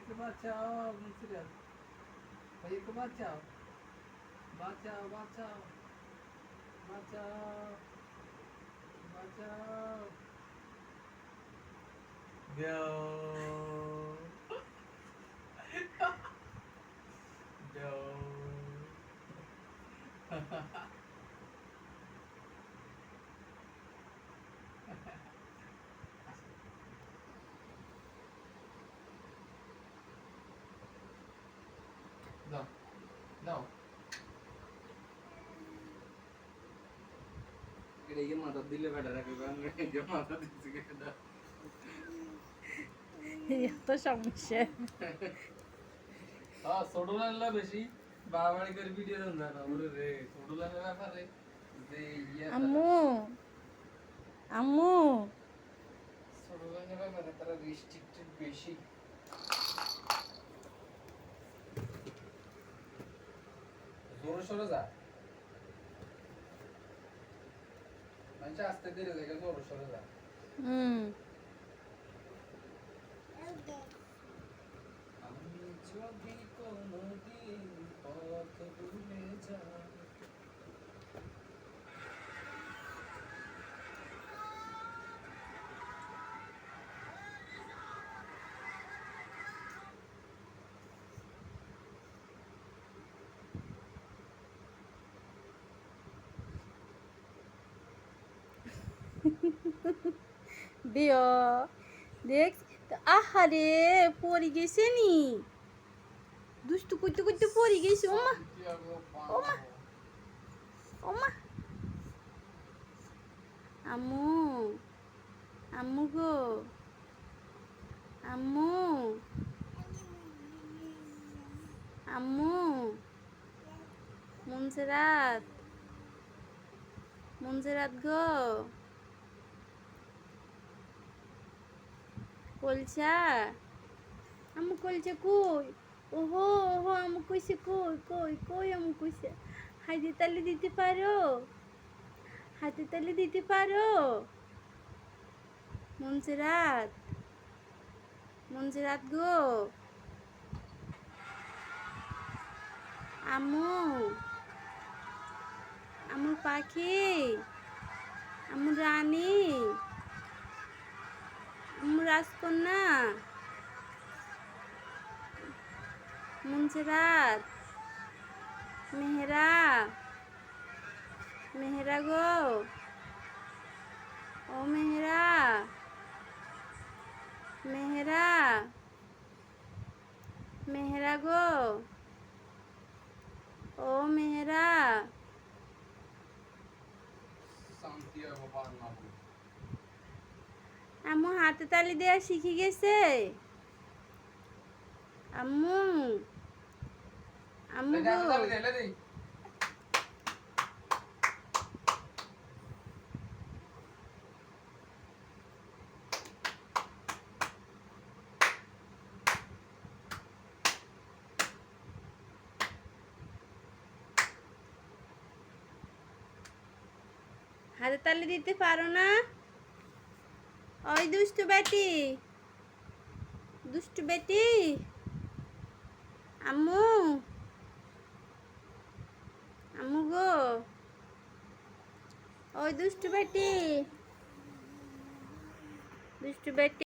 ভাইকে বাঁচাও মুন্সিরাত, ভাইকে বাঁচাও, বাঁচাও বাঁচাও বাঁচাও বাঁচাও। দেও দেও। দাও দাও। এটা মাথা দিলে বেটা রাখবে, মাথা দিচ্ছে কেটে এত সমস্যা। ছোট লাইনলা বেশি বাড়াবাড়ি করে ভিডিও দেন না ওরে রে, ছোট লাইনের ব্যাপারে যে আম্মু আম্মু ছোট লাইনের ব্যাপারে তারা রেস্ট্রিক্টেড বেশি। জোরে সরে যা, মানুষ আস্তে ধীরে দেখে জোরে সরে যা। আমি যদি কোনদিন পথ ভুলে যাই। দিও দেখ। আহারে পড়ে গেছে নি, দুষ্টু করতে করতে পড়ে গেছে। ওমা ওমা ওমা। আম্মু আম্মু গো আম্মু আম্মু মুনসেরাত মুনসেরাত গো কলসা। আম্মু কলসা কই? ওহো ওহো আম্মু কইছে কই কই কই আম্মু কইছে। হাতে তালি দিতে পারো, হাতে তালি দিতে পারো? মুনসেরাত মুনসেরাত গো আম্মু আম্মু পাখি, আম্মু রানী, আম্মু রাজকন্যা, মুনসেরাত, মেহেরা, মেহেরা গো, ও মেহেরা, মেহেরা, মেহেরা গো, ও মেহেরা। আম্মু হাতে তালি দেওয়া শিখে গেছে। আম্মু আম্মু গো হাতে তালি দিতে পারো না? ওই দুষ্টু বেটি, দুষ্টু বেটি। আম্মু আম্মু গো, ওই দুষ্টু বেটি, দুষ্টু বেটি।